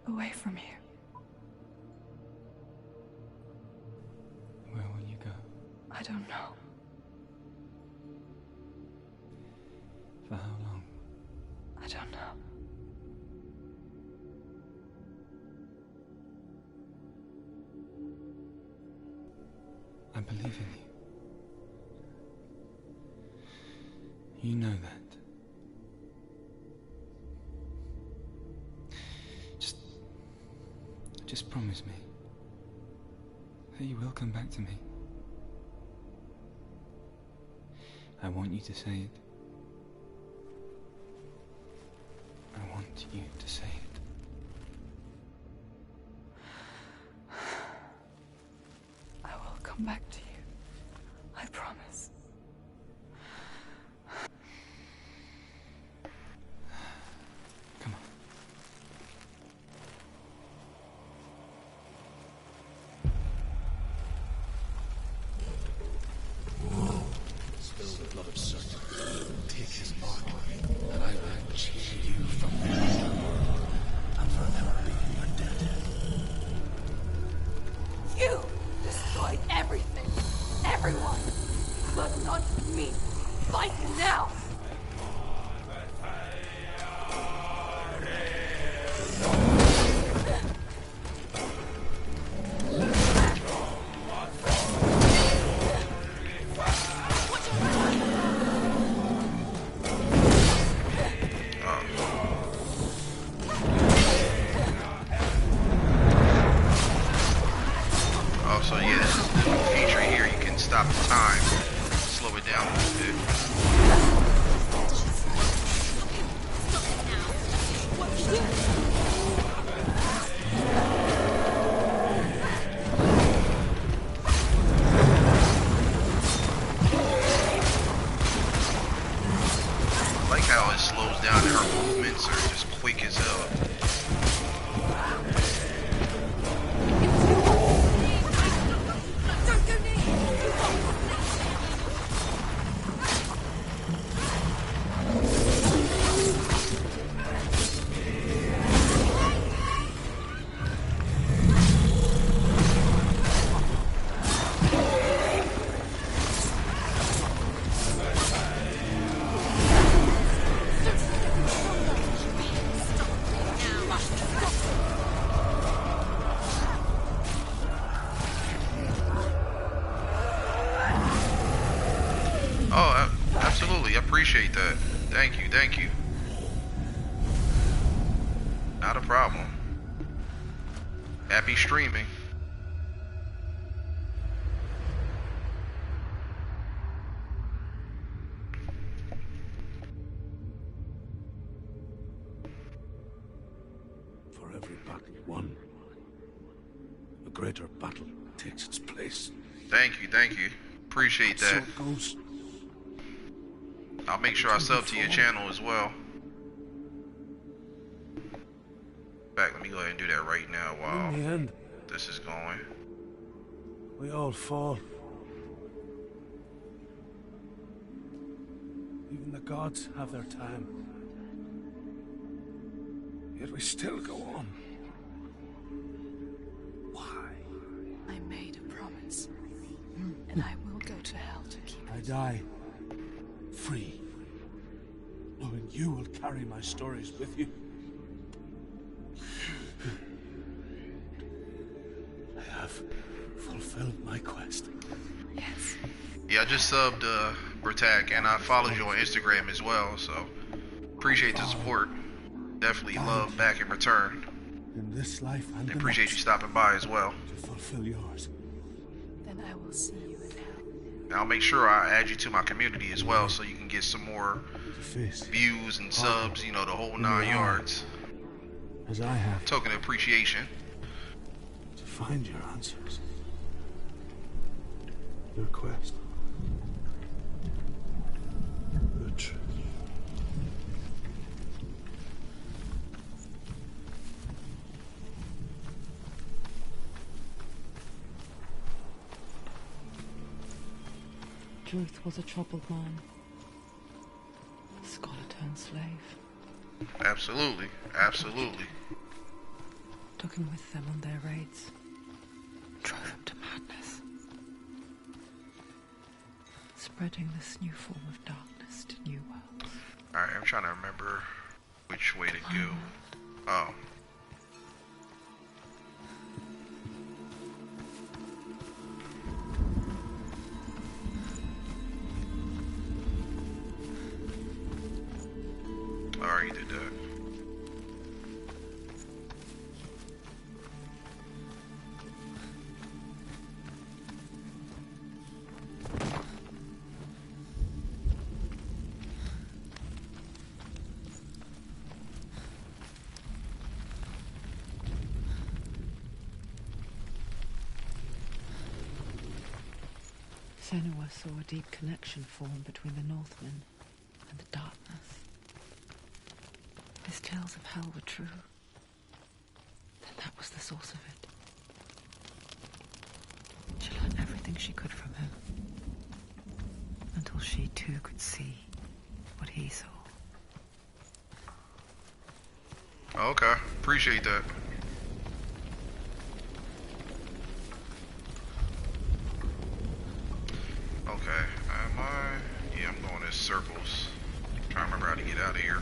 away from here. Where will you go? I don't know. For how long? I don't know. I believe in you. You know that. Just promise me that you will come back to me. I want you to say it. I want you to say it. I will come back to you. I promise. Come on. Blood of Senu. Take his mark, and I will change you from this and forever be your dead. You destroyed everything. Appreciate that. Thank you, thank you. Not a problem. Happy streaming. For every battle won, a greater battle takes its place. Thank you, thank you. Appreciate So that. it goes. I'll make sure I sub to your channel as well. In fact, let me go ahead and do that right now while In the end, this is going. we all fall. Even the gods have their time. Yet we still go on. Why? I made a promise, and I will go to hell to keep I it. die free, knowing you will carry my stories with you. I have fulfilled my quest. Yes. Yeah, I just subbed Bertak and I followed you on Instagram as well, so appreciate the support. Definitely love back in return. In this life and the Appreciate you next, stopping by as well. to fulfill yours. Then I will see you in hell. And I'll make sure I add you to my community as well so you can get some more To face views and subs, you know, the whole in 9 the eye. yards. as I have, Token of appreciation. to find your answers. Your quest. The truth. Truth was a troubled man. Scholar turned slave. Absolutely, absolutely. Took him with them on their raids. Drove him to madness. Spreading this new form of darkness to new worlds. Alright, I'm trying to remember which way to go. Oh. I already did that. Senua saw a deep connection form between the Northmen and the darkness. His tales of hell were true. Then that was the source of it. She learned everything she could from him. Until she too could see what he saw. Okay, appreciate that. Okay, am I? Yeah, I'm going in circles. Trying to remember how to get out of here.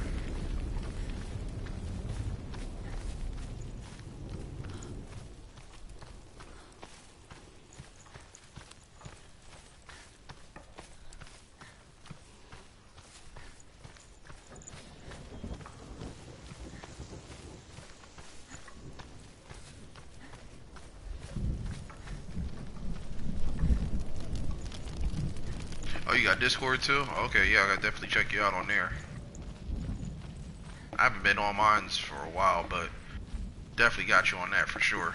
Oh, you got Discord too? Okay, yeah, I gotta definitely check you out on there. I haven't been on mines for a while, but definitely got you on that for sure.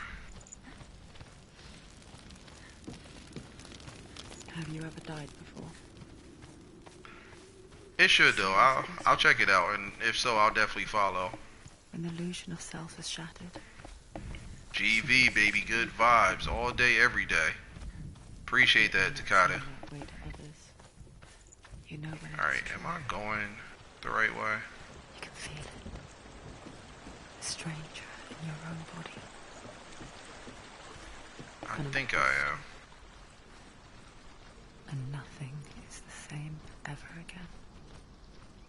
Have you ever died before? It should though. I'll check it out, and if so, I'll definitely follow. When the illusion of self is shattered. GV, baby, good vibes all day, every day. Appreciate that, Takata. Way to others. You know when it's Alright, true. am I going the right way? You can feel it. A stranger in your own body. I think I am. And nothing is the same ever again.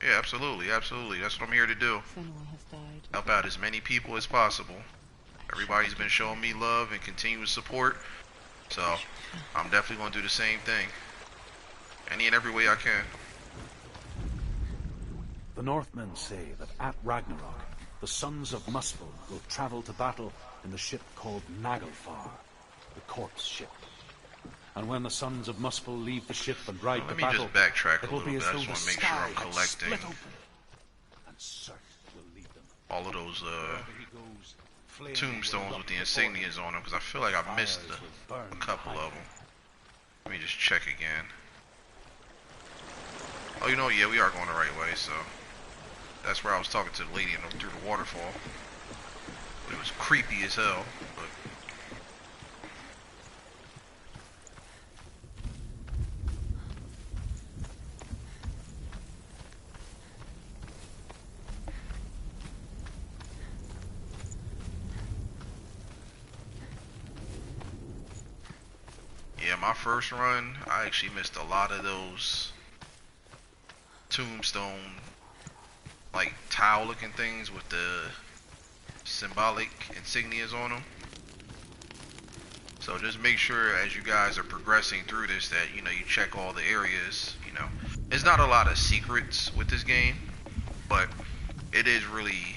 Yeah, absolutely, absolutely. That's what I'm here to do. Senua has died. Help out as many people as possible. Everybody's been showing me love and continuous support, so I'm definitely going to do the same thing. Any and every way I can. The Northmen say that at Ragnarok, the sons of Muspel will travel to battle in the ship called Naglfar, the corpse ship. And when the sons of Muspel leave the ship and ride the battle, just backtrack it a will little be bit. as I though just the want to make sure sky I'm had collecting split open, and Surt will lead them. all of those Wherever he goes, flames tombstones will with the erupt before him. insignias on them, because I feel like I missed Fires will burn a couple behind of them. him. Let me just check again. Oh, you know, yeah, we are going the right way, so that's where I was talking to the lady through the waterfall. But it was creepy as hell. But yeah, my first run, I actually missed a lot of those tombstone, like tile looking things with the symbolic insignias on them. So just make sure as you guys are progressing through this that, you know, you check all the areas, you know. There's not a lot of secrets with this game, but it is really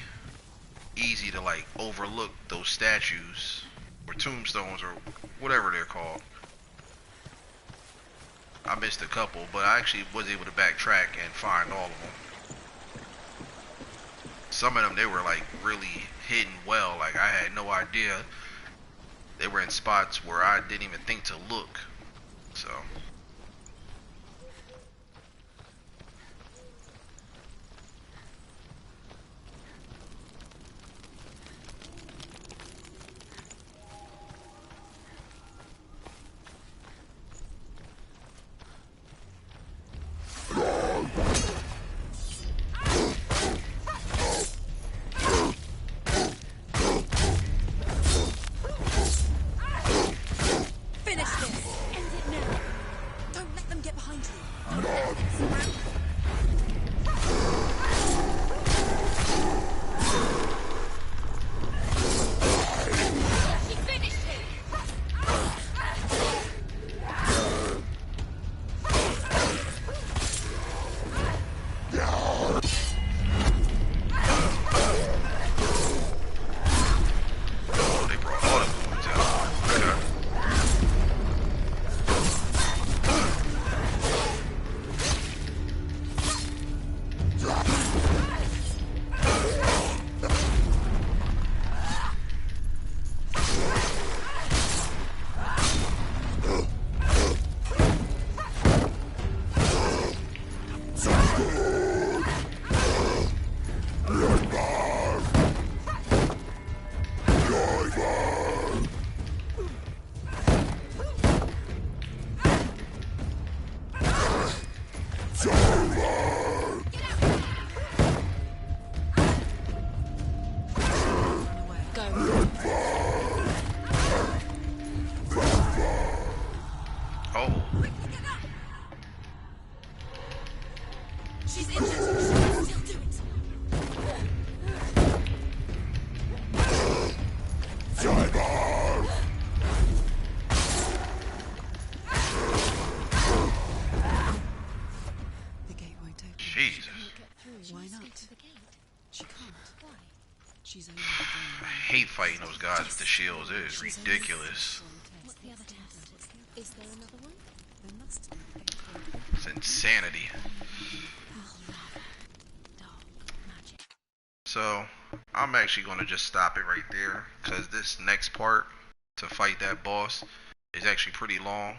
easy to like overlook those statues or tombstones or whatever they're called. I missed a couple, but I actually was able to backtrack and find all of them. Some of them, they were like really hidden well. Like I had no idea they were in spots where I didn't even think to look. So Finish this! End it now! Don't let them get behind you! She finished him! oh, they brought all the moves out. Okay. Go. Oh, She's injured. She can still do it. The gate won't open. Jesus. Why not? She can't. Why? She's only I hate fighting those guys with the shields. It is ridiculous. What's the other test? Is there another one? There must be. It's insanity. Magic. So I'm actually going to just stop it right there, because this next part to fight that boss is actually pretty long,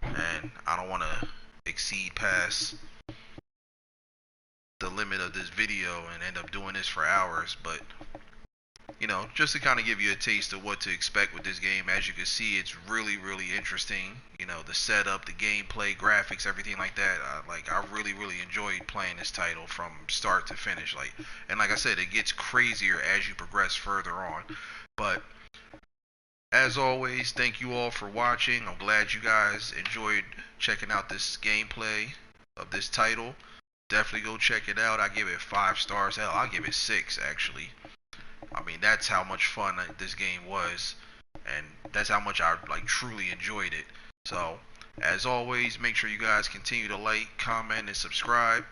and I don't want to exceed past the limit of this video and end up doing this for hours. But you know, just to kind of give you a taste of what to expect with this game. As you can see, it's really interesting. You know, the setup, the gameplay, graphics, everything like that. I really enjoyed playing this title from start to finish. And like I said, it gets crazier as you progress further on. But as always, thank you all for watching. I'm glad you guys enjoyed checking out this gameplay of this title. Definitely go check it out. I give it 5 stars. Hell, I'll give it 6 actually. I mean, that's how much fun this game was, and that's how much I truly enjoyed it. So, as always, make sure you guys continue to like, comment, and subscribe.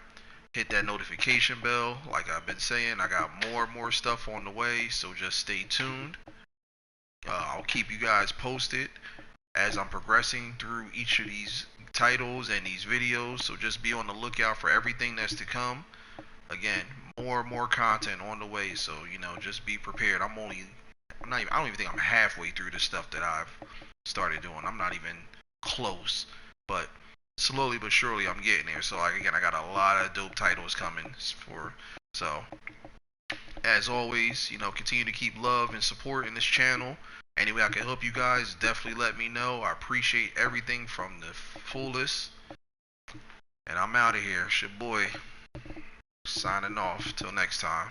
hit that notification bell. Like I've been saying, I got more and more stuff on the way, so just stay tuned. I'll keep you guys posted as I'm progressing through each of these titles and these videos, so just be on the lookout for everything that's to come. Again, more and more content on the way, so just be prepared. I don't even think I'm halfway through the stuff that I've started doing. I'm not even close, but slowly but surely I'm getting there. So like, again, I got a lot of dope titles coming for. So as always, continue to keep love and support in this channel. Any way I can help you guys, definitely let me know. I appreciate everything from the fullest. And I'm out of here. It's your boy signing off. Till next time.